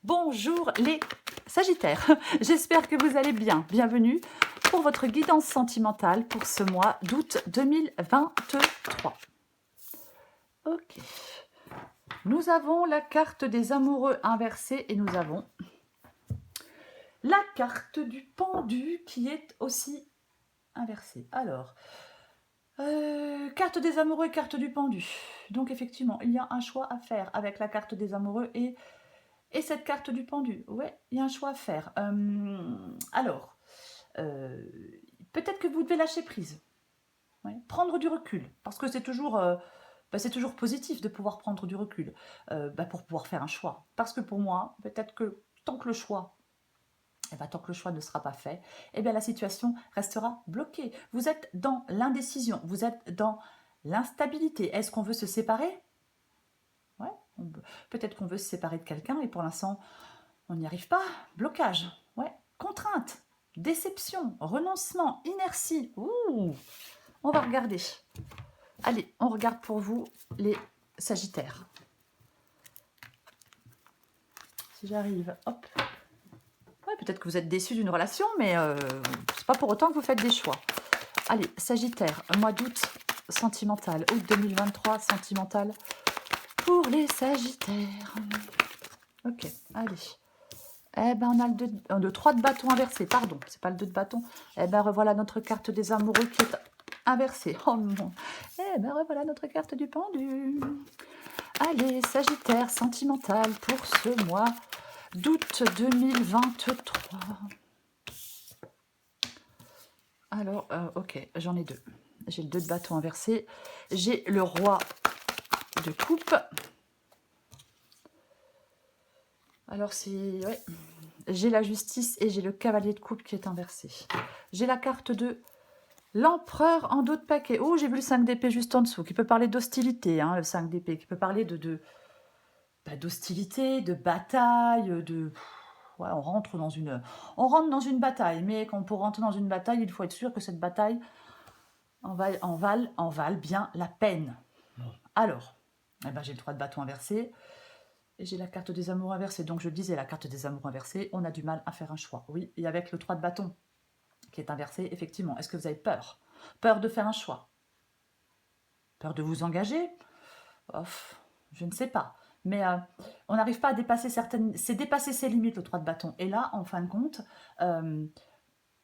Bonjour les Sagittaires, j'espère que vous allez bien. Bienvenue pour votre guidance sentimentale pour ce mois d'août 2023. Ok, nous avons la carte des amoureux inversée et nous avons la carte du pendu qui est aussi inversée. Alors, carte des amoureux et carte du pendu. Donc effectivement, il y a un choix à faire avec la carte des amoureux et cette carte du pendu. Ouais, il y a un choix à faire. Alors, euh, peut-être que vous devez lâcher prise. Ouais, prendre du recul. Parce que c'est toujours positif de pouvoir prendre du recul pour pouvoir faire un choix. Parce que pour moi, peut-être que tant que le choix tant que le choix ne sera pas fait, la situation restera bloquée. Vous êtes dans l'indécision, vous êtes dans l'instabilité. Est-ce qu'on veut se séparer? Ouais, peut-être qu'on veut se séparer de quelqu'un et pour l'instant, on n'y arrive pas. Blocage, ouais. Contrainte, déception, renoncement, inertie. Ouh, on va regarder. Allez, on regarde pour vous les Sagittaires. Si j'arrive, hop. Ouais, peut-être que vous êtes déçus d'une relation, mais c'est pas pour autant que vous faites des choix. Allez, Sagittaire, mois d'août sentimental, août 2023 sentimental pour les Sagittaires. Ok, allez. On a le 3 de bâton inversé, pardon, c'est pas le 2 de bâton. Revoilà notre carte des amoureux qui est inversée. Oh non. Revoilà notre carte du pendu. Allez, Sagittaire sentimental pour ce mois d'août 2023. Alors, ok, j'en ai deux. J'ai le 2 de bâton inversé. J'ai le roi de coupe. Alors, c'est... Ouais. J'ai la justice et j'ai le cavalier de coupe qui est inversé. J'ai la carte de l'empereur en dos de paquet. Oh, j'ai vu le 5 d'épée juste en dessous, qui peut parler d'hostilité, hein, le 5 d'épée, qui peut parler d'hostilité, de bataille, de... Ouais, on rentre dans une bataille, mais pour rentrer dans une bataille, il faut être sûr que cette bataille en vale bien la peine. Alors, j'ai le 3 de bâton inversé. Et j'ai la carte des amours inversés. Donc je le disais, la carte des amours inversés, on a du mal à faire un choix. Oui, et avec le 3 de bâton qui est inversé, effectivement, est-ce que vous avez peur? Peur de faire un choix? Peur de vous engager? Je ne sais pas. Mais on n'arrive pas à dépasser certaines... C'est dépasser ses limites, le 3 de bâton. Et là, en fin de compte, on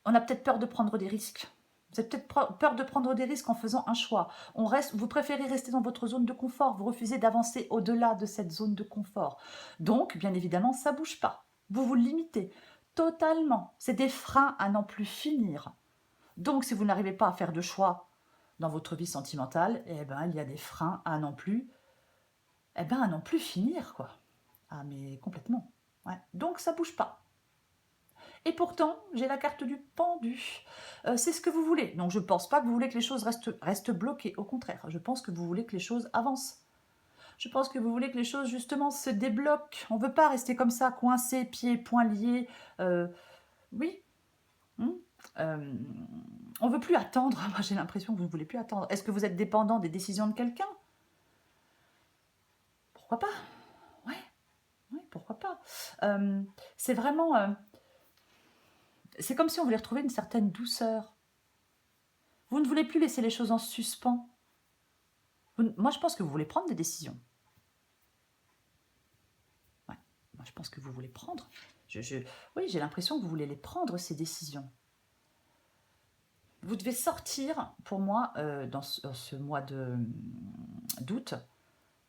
a peut-être peur de prendre des risques. Vous avez peut-être peur de prendre des risques en faisant un choix. Vous préférez rester dans votre zone de confort. Vous refusez d'avancer au-delà de cette zone de confort. Donc, bien évidemment, ça ne bouge pas. Vous vous limitez totalement. C'est des freins à n'en plus finir. Donc, si vous n'arrivez pas à faire de choix dans votre vie sentimentale, il y a des freins à n'en plus, à n'en plus finir, quoi. Ah, mais complètement. Ouais. Donc, ça ne bouge pas. Et pourtant, j'ai la carte du pendu. C'est ce que vous voulez. Donc, je ne pense pas que vous voulez que les choses restent bloquées. Au contraire, je pense que vous voulez que les choses avancent. Je pense que vous voulez que les choses, justement, se débloquent. On ne veut pas rester comme ça, coincé, pieds, poings liés. Oui. On ne veut plus attendre. Moi, j'ai l'impression que vous ne voulez plus attendre. Est-ce que vous êtes dépendant des décisions de quelqu'un? Pourquoi pas? Ouais. Oui, pourquoi pas? C'est vraiment... c'est comme si on voulait retrouver une certaine douceur. Vous ne voulez plus laisser les choses en suspens. Moi, je pense que vous voulez prendre des décisions. Ouais. Moi, je pense que vous voulez prendre. Oui, j'ai l'impression que vous voulez les prendre, ces décisions. Vous devez sortir, pour moi, dans ce mois d'août,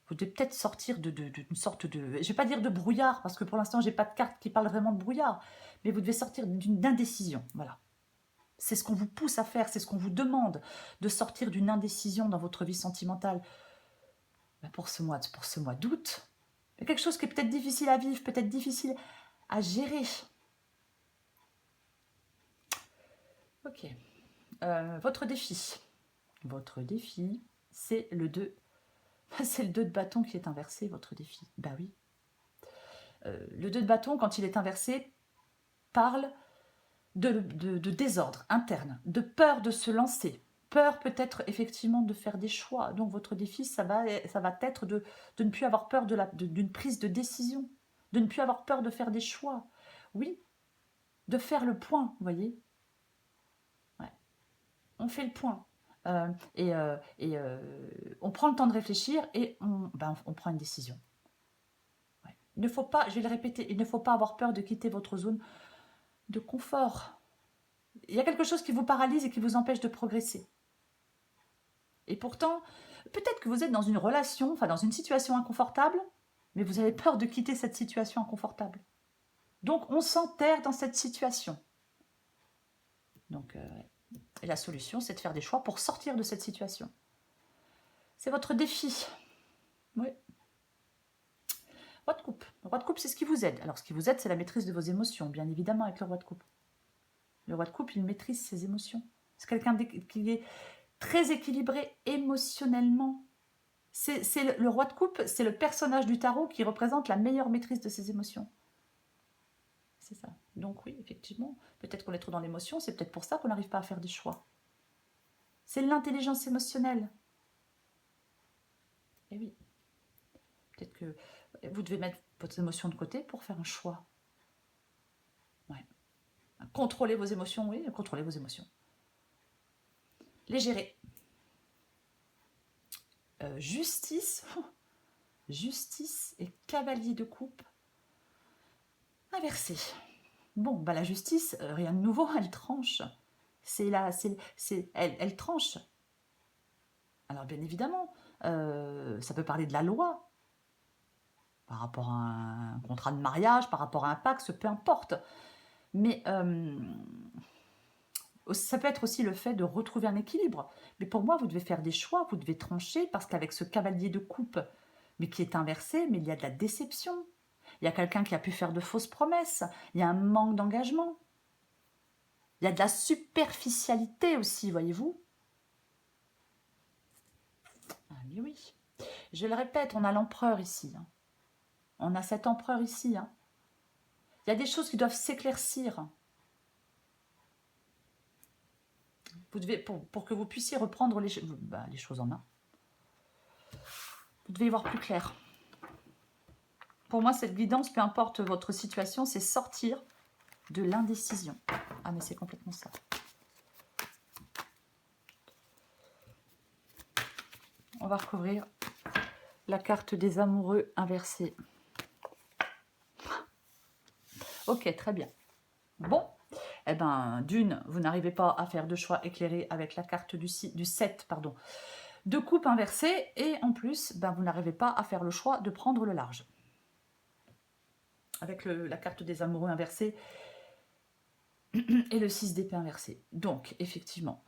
vous devez peut-être sortir d'une sorte de... Je ne vais pas dire de brouillard, parce que pour l'instant, je n'ai pas de carte qui parle vraiment de brouillard, mais vous devez sortir d'une indécision. Voilà. C'est ce qu'on vous pousse à faire, c'est ce qu'on vous demande, de sortir d'une indécision dans votre vie sentimentale. Pour ce mois d'août, il y a quelque chose qui est peut-être difficile à vivre, peut-être difficile à gérer. Ok. Votre défi. Votre défi, c'est le 2. C'est le 2 de bâton qui est inversé, votre défi. Bah oui. Le 2 de bâton, quand il est inversé, parle de désordre interne, de peur de se lancer, peur peut-être effectivement de faire des choix. Donc votre défi, ça va être de ne plus avoir peur d'une prise de décision, de ne plus avoir peur de faire des choix. Oui, de faire le point, vous voyez. Ouais. On fait le point. On prend le temps de réfléchir et on prend une décision. Ouais. Il ne faut pas, je vais le répéter, il ne faut pas avoir peur de quitter votre zone de confort. Il y a quelque chose qui vous paralyse et qui vous empêche de progresser. Et pourtant, peut-être que vous êtes dans une relation, enfin dans une situation inconfortable, mais vous avez peur de quitter cette situation inconfortable. Donc on s'enterre dans cette situation. Donc, et la solution, c'est de faire des choix pour sortir de cette situation. C'est votre défi. Oui. Roi de coupe. Le roi de coupe, c'est ce qui vous aide. Alors, ce qui vous aide, c'est la maîtrise de vos émotions, bien évidemment, avec le roi de coupe. Le roi de coupe, il maîtrise ses émotions. C'est quelqu'un qui est très équilibré émotionnellement. Le roi de coupe, c'est le personnage du tarot qui représente la meilleure maîtrise de ses émotions. C'est ça. Donc oui, effectivement, peut-être qu'on est trop dans l'émotion, c'est peut-être pour ça qu'on n'arrive pas à faire des choix. C'est l'intelligence émotionnelle. Et oui. Peut-être que vous devez mettre votre émotion de côté pour faire un choix. Ouais. Contrôlez vos émotions, oui, contrôlez vos émotions. Les gérer. Justice. Justice et cavalier de coupe. Inversé. Bon, bah la justice, rien de nouveau, elle tranche. Elle tranche. Alors bien évidemment, ça peut parler de la loi, par rapport à un contrat de mariage, par rapport à un pacte, peu importe. Mais ça peut être aussi le fait de retrouver un équilibre. Mais pour moi, vous devez faire des choix, vous devez trancher, parce qu'avec ce cavalier de coupe, mais qui est inversé, mais il y a de la déception. Il y a quelqu'un qui a pu faire de fausses promesses. Il y a un manque d'engagement. Il y a de la superficialité aussi, voyez-vous. Ah mais oui. Je le répète, on a l'empereur ici. Hein. On a cet empereur ici. Hein. Il y a des choses qui doivent s'éclaircir. Vous devez, pour que vous puissiez reprendre les choses en main, vous devez y voir plus clair. Pour moi, cette guidance, peu importe votre situation, c'est sortir de l'indécision. Ah, mais c'est complètement ça. On va recouvrir la carte des amoureux inversée. Ok, très bien. Bon, eh ben, d'une, vous n'arrivez pas à faire de choix éclairés avec la carte du 7, pardon, de coupe inversée, et en plus, ben, vous n'arrivez pas à faire le choix de prendre le large. Avec la carte des amoureux inversée et le 6 d'épée inversé. Donc, effectivement,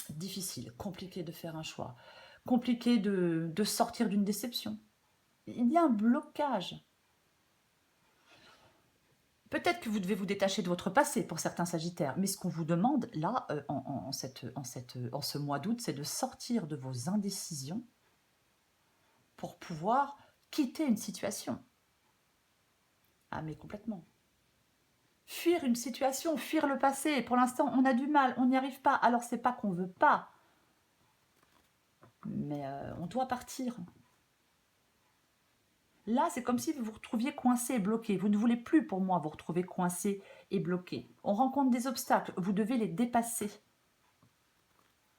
difficile, compliqué de faire un choix, compliqué de sortir d'une déception. Il y a un blocage. Peut-être que vous devez vous détacher de votre passé pour certains sagittaires, mais ce qu'on vous demande là, en ce mois d'août, c'est de sortir de vos indécisions pour pouvoir quitter une situation. Ah mais complètement. Fuir une situation, fuir le passé. Pour l'instant, on a du mal, on n'y arrive pas. Alors c'est pas qu'on veut pas, mais on doit partir. Là, c'est comme si vous vous retrouviez coincé et bloqué. Vous ne voulez plus, pour moi, vous retrouver coincé et bloqué. On rencontre des obstacles, vous devez les dépasser.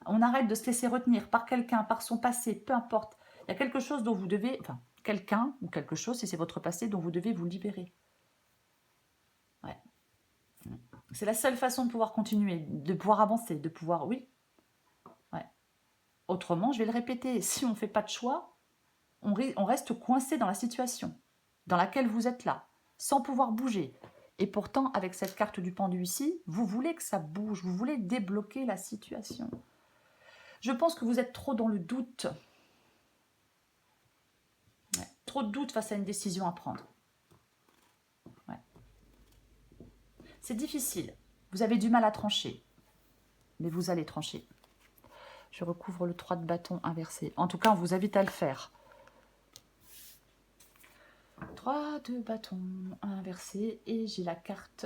On arrête de se laisser retenir par quelqu'un, par son passé, peu importe. Il y a quelque chose dont vous devez, enfin, quelqu'un ou quelque chose, si c'est votre passé, dont vous devez vous libérer. Ouais. C'est la seule façon de pouvoir continuer, de pouvoir avancer, de pouvoir, oui. Ouais. Autrement, je vais le répéter, si on ne fait pas de choix, on reste coincé dans la situation dans laquelle vous êtes là, sans pouvoir bouger. Et pourtant, avec cette carte du pendu ici, vous voulez que ça bouge, vous voulez débloquer la situation. Je pense que vous êtes trop dans le doute. Ouais. Trop de doute face à une décision à prendre. Ouais. C'est difficile. Vous avez du mal à trancher. Mais vous allez trancher. Je recouvre le 3 de bâton inversé. En tout cas, on vous invite à le faire. 3 de bâton inversé. Et j'ai la carte.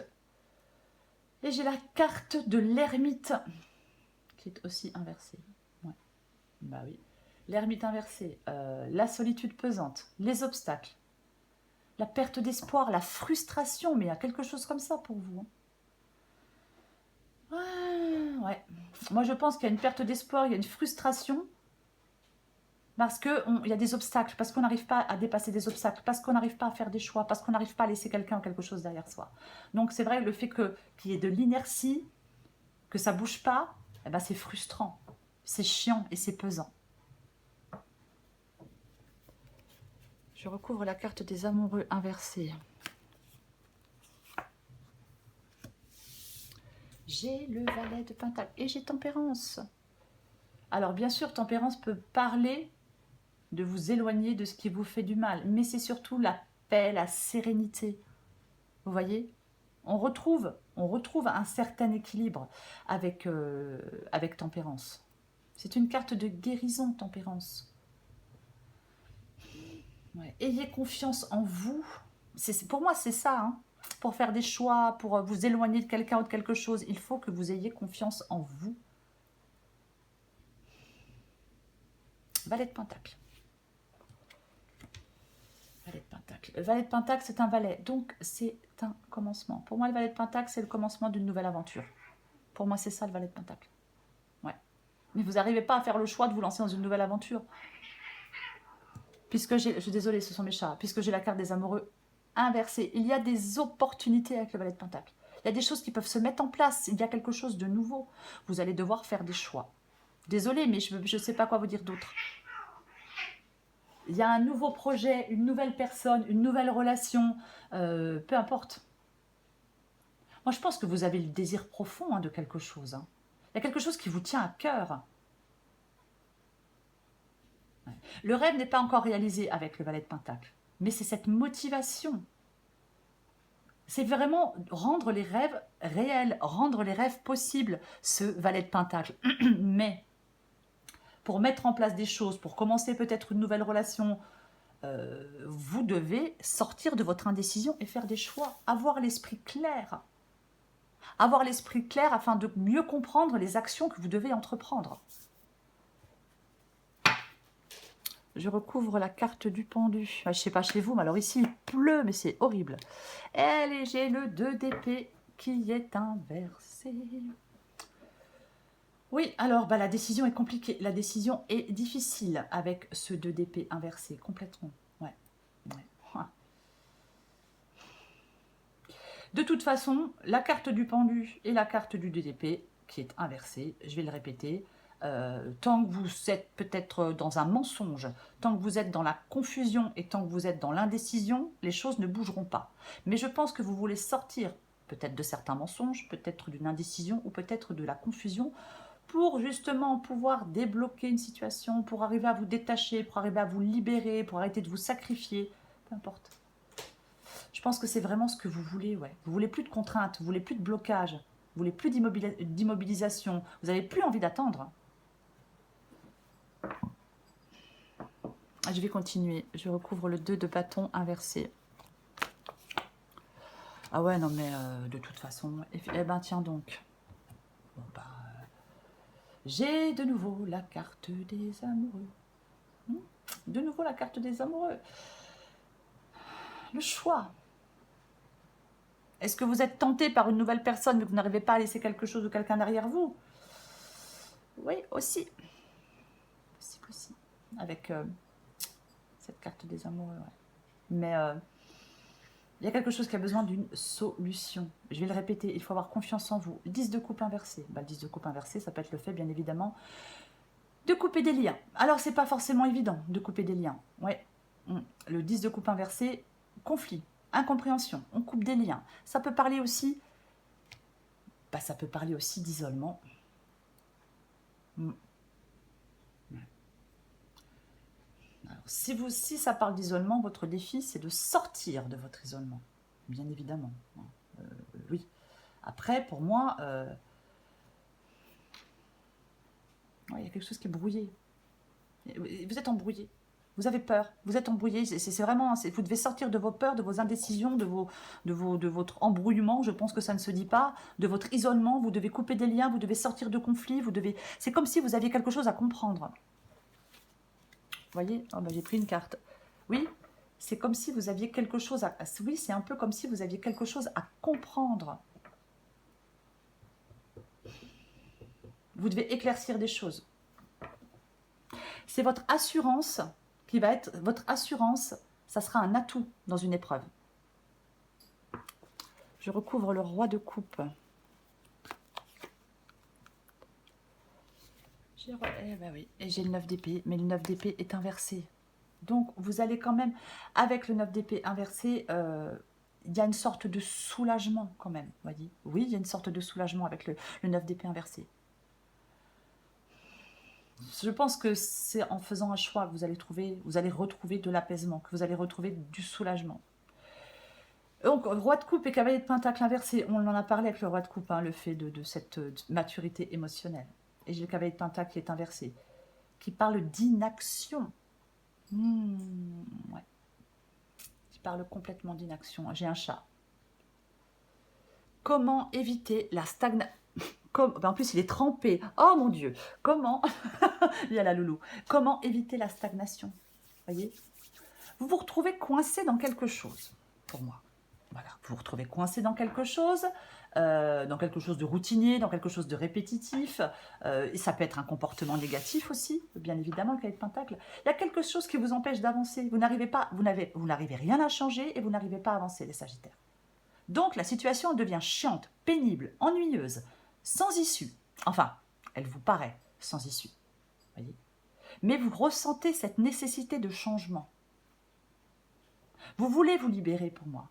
Et j'ai la carte de l'ermite. Qui est aussi inversée. Ouais. Bah oui. L'ermite inversé. La solitude pesante. Les obstacles. La perte d'espoir, la frustration, mais il y a quelque chose comme ça pour vous. Ah, ouais. Moi, je pense qu'il y a une perte d'espoir, il y a une frustration, parce qu'il y a des obstacles, parce qu'on n'arrive pas à dépasser des obstacles, parce qu'on n'arrive pas à faire des choix, parce qu'on n'arrive pas à laisser quelqu'un ou quelque chose derrière soi. Donc, c'est vrai, le fait qu'il y ait de l'inertie, que ça bouge pas, eh ben, c'est frustrant, c'est chiant et c'est pesant. Je recouvre la carte des amoureux inversés. J'ai le valet de Pentacle et j'ai Tempérance. Alors bien sûr, Tempérance peut parler de vous éloigner de ce qui vous fait du mal, mais c'est surtout la paix, la sérénité. Vous voyez, on retrouve un certain équilibre avec Tempérance. C'est une carte de guérison, Tempérance. Ouais. Ayez confiance en vous. Pour moi, c'est ça. Hein. Pour faire des choix, pour vous éloigner de quelqu'un ou de quelque chose, il faut que vous ayez confiance en vous. Valet de Pentacle. Valet de Pentacle. Le Valet de Pentacle, c'est un valet. Donc, c'est un commencement. Pour moi, le Valet de Pentacle, c'est le commencement d'une nouvelle aventure. Pour moi, c'est ça, le Valet de Pentacle. Ouais. Mais vous n'arrivez pas à faire le choix de vous lancer dans une nouvelle aventure. Puisque je suis désolée, ce sont mes chats. Puisque j'ai la carte des amoureux inversée. Il y a des opportunités avec le Valet de Pentacle. Il y a des choses qui peuvent se mettre en place. Il y a quelque chose de nouveau. Vous allez devoir faire des choix. Désolée, mais je ne sais pas quoi vous dire d'autre. Il y a un nouveau projet, une nouvelle personne, une nouvelle relation, peu importe. Moi, je pense que vous avez le désir profond de quelque chose. Hein. Il y a quelque chose qui vous tient à cœur. Le rêve n'est pas encore réalisé avec le Valet de Pentacle, mais c'est cette motivation. C'est vraiment rendre les rêves réels, rendre les rêves possibles, ce Valet de Pentacle. Mais pour mettre en place des choses, pour commencer peut-être une nouvelle relation, vous devez sortir de votre indécision et faire des choix, avoir l'esprit clair. Avoir l'esprit clair afin de mieux comprendre les actions que vous devez entreprendre. Je recouvre la carte du pendu. Je ne sais pas chez vous, mais alors ici, il pleut, mais c'est horrible. Et j'ai le 2 d'épée qui est inversé. Oui, alors la décision est compliquée. La décision est difficile avec ce 2 d'épée inversé, complètement. Ouais. De toute façon, la carte du pendu et la carte du 2 d'épée, qui est inversée, je vais le répéter, tant que vous êtes peut-être dans un mensonge, tant que vous êtes dans la confusion et tant que vous êtes dans l'indécision, les choses ne bougeront pas. Mais je pense que vous voulez sortir peut-être de certains mensonges, peut-être d'une indécision ou peut-être de la confusion pour justement pouvoir débloquer une situation, pour arriver à vous détacher, pour arriver à vous libérer, pour arrêter de vous sacrifier, peu importe. Je pense que c'est vraiment ce que vous voulez, ouais. Vous voulez plus de contraintes, vous voulez plus de blocage, vous voulez plus d'immobilisation, vous n'avez plus envie d'attendre. Je vais continuer. Je recouvre le 2 de bâton inversé. Ah ouais, non mais de toute façon... Eh ben tiens donc. Bon bah... j'ai de nouveau la carte des amoureux. De nouveau la carte des amoureux. Le choix. Est-ce que vous êtes tenté par une nouvelle personne mais que vous n'arrivez pas à laisser quelque chose ou quelqu'un derrière vous? Oui, aussi. Aussi. Avec cette carte des amoureux, ouais. Mais il y a quelque chose qui a besoin d'une solution. Je vais le répéter, il faut avoir confiance en vous. 10 de coupe inversé. Bah, le 10 de coupe inversé, ça peut être le fait, bien évidemment, de couper des liens. Alors, c'est pas forcément évident de couper des liens. Ouais. Le 10 de coupe inversé, conflit, incompréhension, on coupe des liens. Ça peut parler aussi, d'isolement. Alors, si ça parle d'isolement, votre défi, c'est de sortir de votre isolement, bien évidemment. Oui. Après, pour moi, il y a quelque chose qui est brouillé. Vous êtes embrouillé. Vous avez peur. Vous êtes embrouillé. C'est vraiment. Vous devez sortir de vos peurs, de vos indécisions, de votre embrouillement. Je pense que ça ne se dit pas. De votre isolement. Vous devez couper des liens. Vous devez sortir de conflits. C'est comme si vous aviez quelque chose à comprendre. Vous voyez, oh, bah, j'ai pris une carte. Oui, c'est comme si vous aviez quelque chose à... Oui, c'est un peu comme si vous aviez quelque chose à comprendre. Vous devez éclaircir des choses. C'est votre assurance qui va être... Votre assurance, ça sera un atout dans une épreuve. Je recouvre le roi de coupe. Eh ben oui, et j'ai le 9 d'épée, mais le 9 d'épée est inversé. Donc, vous allez quand même, avec le 9 d'épée inversé, il y a une sorte de soulagement quand même, voyez. Oui, il y a une sorte de soulagement avec le 9 d'épée inversé. Je pense que c'est en faisant un choix que vous allez retrouver de l'apaisement, que vous allez retrouver du soulagement. Donc, roi de coupe et cavalier de pentacle inversé, on en a parlé avec le roi de coupe, hein, le fait de cette maturité émotionnelle. Et j'ai le cavalier de pentacle qui est inversé, qui parle d'inaction. Ouais. Qui parle complètement d'inaction. J'ai un chat. Comment éviter la stagnation? En plus, il est trempé. Oh mon Dieu. Comment il y a la loulou. Comment éviter la stagnation? Voyez, vous vous retrouvez coincé dans quelque chose, pour moi. Voilà, vous vous retrouvez coincé dans quelque chose de routinier, dans quelque chose de répétitif. Et ça peut être un comportement négatif aussi, bien évidemment, le cavalier de pentacle. Il y a quelque chose qui vous empêche d'avancer. Vous n'arrivez rien à changer et vous n'arrivez pas à avancer, les Sagittaires. Donc, la situation devient chiante, pénible, ennuyeuse, sans issue. Enfin, elle vous paraît sans issue. Voyez. Mais vous ressentez cette nécessité de changement. Vous voulez vous libérer pour moi.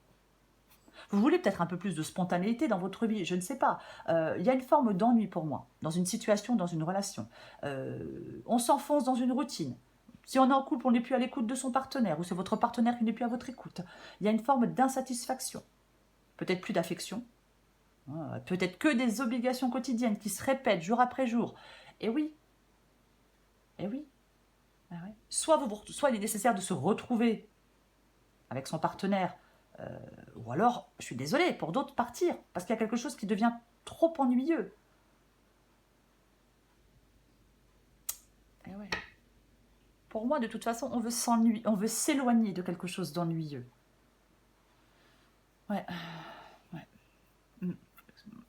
Vous voulez peut-être un peu plus de spontanéité dans votre vie, je ne sais pas. Il y a une forme d'ennui pour moi, dans une situation, dans une relation. On s'enfonce dans une routine. Si on est en couple, on n'est plus à l'écoute de son partenaire, ou c'est votre partenaire qui n'est plus à votre écoute. Il y a une forme d'insatisfaction. Peut-être plus d'affection. Peut-être que des obligations quotidiennes qui se répètent jour après jour. Et oui. Et oui. Ah ouais. Soit il est nécessaire de se retrouver avec son partenaire, ou alors, je suis désolée, pour d'autres, partir, parce qu'il y a quelque chose qui devient trop ennuyeux. Et ouais. Pour moi, de toute façon, on veut s'éloigner de quelque chose d'ennuyeux. Ouais.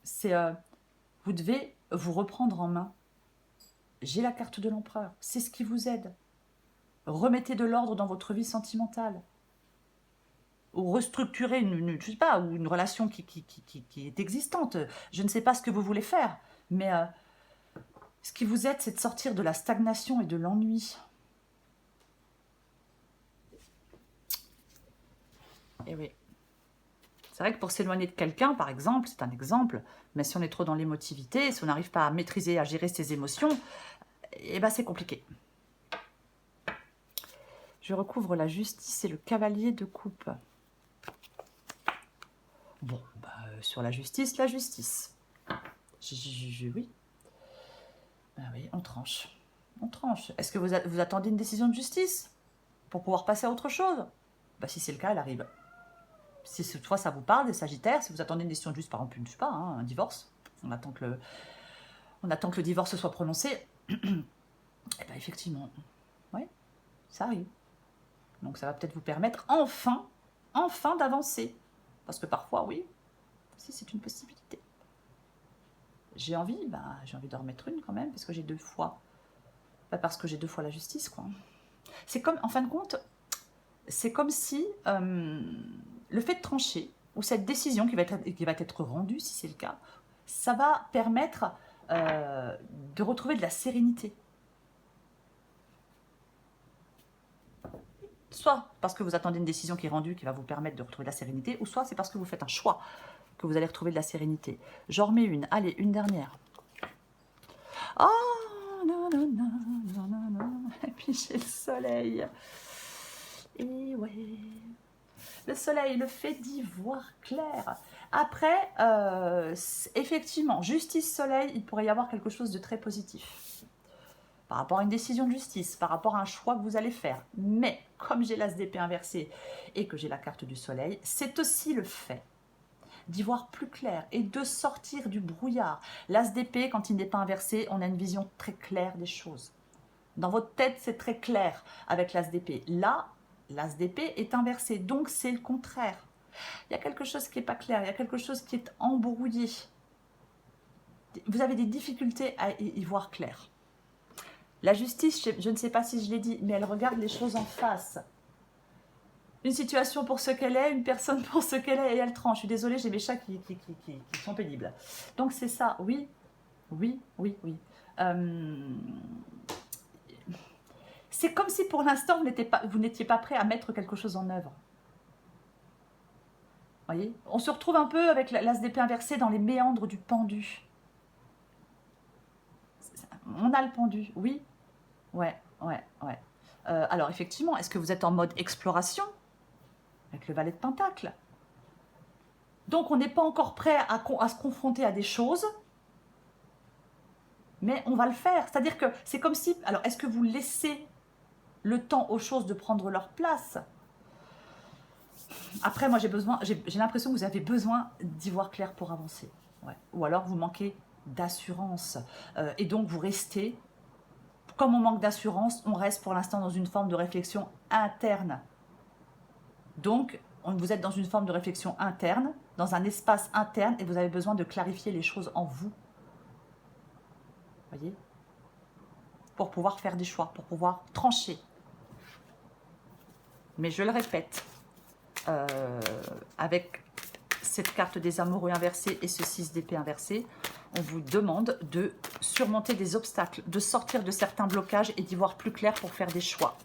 C'est, vous devez vous reprendre en main. J'ai la carte de l'empereur, c'est ce qui vous aide. Remettez de l'ordre dans votre vie sentimentale. Ou restructurer je sais pas, ou une relation qui est existante. Je ne sais pas ce que vous voulez faire, mais ce qui vous aide, c'est de sortir de la stagnation et de l'ennui. Et oui. C'est vrai que pour s'éloigner de quelqu'un, par exemple, c'est un exemple, mais si on est trop dans l'émotivité, si on n'arrive pas à maîtriser, à gérer ses émotions, eh ben c'est compliqué. Je recouvre la justice et le cavalier de coupe. Bon, sur la justice. Oui. Oui, on tranche. On tranche. Est-ce que vous attendez une décision de justice pour pouvoir passer à autre chose? Si c'est le cas, elle arrive. Si cette fois ça vous parle, des Sagittaires, si vous attendez une décision de justice, par exemple, je sais pas, un divorce, on attend que le divorce soit prononcé, et effectivement, oui, ça arrive. Donc ça va peut-être vous permettre enfin d'avancer. Parce que parfois, oui, si c'est une possibilité. J'ai envie de remettre une quand même, parce que j'ai 2 fois. Parce que j'ai 2 fois la justice, quoi. C'est comme, en fin de compte, c'est comme si le fait de trancher, ou cette décision qui va être rendue, si c'est le cas, ça va permettre de retrouver de la sérénité. Soit parce que vous attendez une décision qui est rendue, qui va vous permettre de retrouver de la sérénité, ou soit c'est parce que vous faites un choix que vous allez retrouver de la sérénité. J'en remets une. Allez, une dernière. Oh, non, non, non, non, non, non. Et puis j'ai le soleil. Et ouais. Le soleil, le fait d'y voir clair. Après, effectivement, justice soleil, il pourrait y avoir quelque chose de très positif. Par rapport à une décision de justice, par rapport à un choix que vous allez faire. Mais, comme j'ai l'as d'épée inversé et que j'ai la carte du soleil, c'est aussi le fait d'y voir plus clair et de sortir du brouillard. L'as d'épée, quand il n'est pas inversé, on a une vision très claire des choses. Dans votre tête, c'est très clair avec l'as d'épée. Là, l'as d'épée est inversé, donc c'est le contraire. Il y a quelque chose qui n'est pas clair, il y a quelque chose qui est embrouillé. Vous avez des difficultés à y voir clair. La justice, je ne sais pas si je l'ai dit, mais elle regarde les choses en face. Une situation pour ce qu'elle est, une personne pour ce qu'elle est, et elle tranche. Je suis désolée, j'ai mes chats qui sont pénibles. Donc c'est ça, oui, oui, oui, oui. C'est comme si pour l'instant, vous n'étiez pas prêt à mettre quelque chose en œuvre. Voyez, on se retrouve un peu avec l'as d'épée inversé dans les méandres du pendu. On a le pendu, oui. Ouais. Alors effectivement, est-ce que vous êtes en mode exploration avec le valet de Pentacle? Donc on n'est pas encore prêt à se confronter à des choses, mais on va le faire. C'est-à-dire que c'est comme si... Alors est-ce que vous laissez le temps aux choses de prendre leur place? Après, moi j'ai l'impression que vous avez besoin d'y voir clair pour avancer. Ouais. Ou alors vous manquez d'assurance. Et donc vous restez, comme on manque d'assurance, on reste pour l'instant dans une forme de réflexion interne. Donc, vous êtes dans une forme de réflexion interne, dans un espace interne, et vous avez besoin de clarifier les choses en vous. Voyez? Pour pouvoir faire des choix, pour pouvoir trancher. Mais je le répète, avec cette carte des amoureux inversés et ce 6 d'épée inversé, on vous demande de surmonter des obstacles, de sortir de certains blocages et d'y voir plus clair pour faire des choix.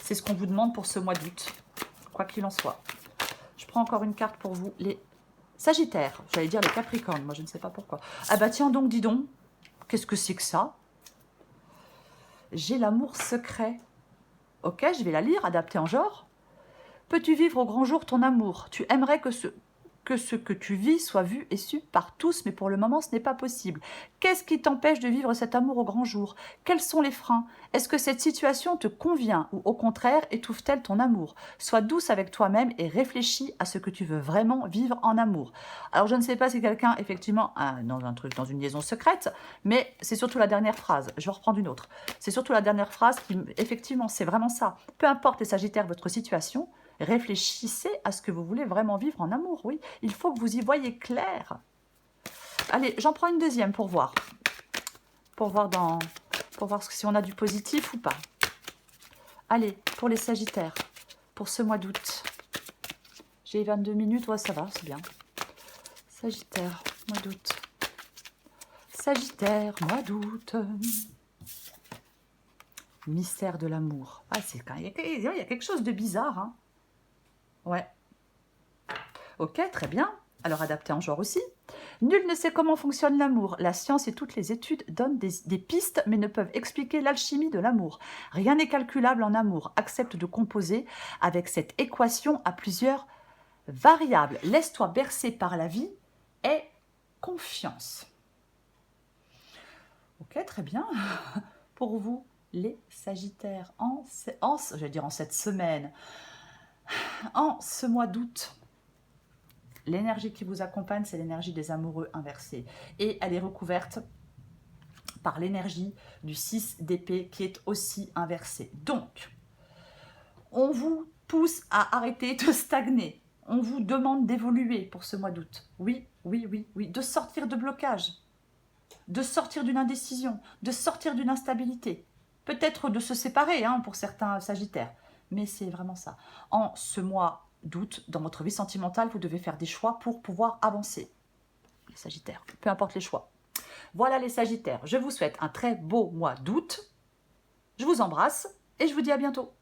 C'est ce qu'on vous demande pour ce mois d'août, quoi qu'il en soit. Je prends encore une carte pour vous, les Sagittaires. J'allais dire les Capricornes, moi je ne sais pas pourquoi. Ah bah tiens donc, dis donc, qu'est-ce que c'est que ça? J'ai l'amour secret. Ok, je vais la lire, adaptée en genre. Peux-tu vivre au grand jour ton amour? Tu aimerais que ce que tu vis soit vu et su par tous, mais pour le moment, ce n'est pas possible. Qu'est-ce qui t'empêche de vivre cet amour au grand jour? Quels sont les freins? Est-ce que cette situation te convient ou au contraire étouffe-t-elle ton amour? Sois douce avec toi-même et réfléchis à ce que tu veux vraiment vivre en amour. Alors, je ne sais pas si quelqu'un, effectivement, dans une liaison secrète, mais c'est surtout la dernière phrase. Je vais reprendre une autre. C'est surtout la dernière phrase qui, effectivement, c'est vraiment ça. Peu importe les Sagittaires, votre situation, réfléchissez à ce que vous voulez vraiment vivre en amour, oui. Il faut que vous y voyez clair. Allez, j'en prends une deuxième pour voir. Pour voir si on a du positif ou pas. Allez, pour les Sagittaires, pour ce mois d'août. J'ai 22 minutes, ouais, ça va, c'est bien. Sagittaire, mois d'août. Sagittaire, mois d'août. Mystère de l'amour. Ah, il y a quelque chose de bizarre, hein. Ouais. Ok, très bien. Alors, adapté en genre aussi. Nul ne sait comment fonctionne l'amour. La science et toutes les études donnent des pistes, mais ne peuvent expliquer l'alchimie de l'amour. Rien n'est calculable en amour. Accepte de composer avec cette équation à plusieurs variables. Laisse-toi bercer par la vie et confiance. Ok, très bien. Pour vous, les Sagittaires, j'allais dire en cette semaine, en ce mois d'août, l'énergie qui vous accompagne, c'est l'énergie des amoureux inversés. Et elle est recouverte par l'énergie du 6 d'épée qui est aussi inversée. Donc, on vous pousse à arrêter de stagner. On vous demande d'évoluer pour ce mois d'août. Oui, de sortir de blocage, de sortir d'une indécision, de sortir d'une instabilité. Peut-être de se séparer pour certains Sagittaires. Mais c'est vraiment ça. En ce mois d'août, dans votre vie sentimentale, vous devez faire des choix pour pouvoir avancer. Les Sagittaires, peu importe les choix. Voilà les Sagittaires, je vous souhaite un très beau mois d'août. Je vous embrasse et je vous dis à bientôt.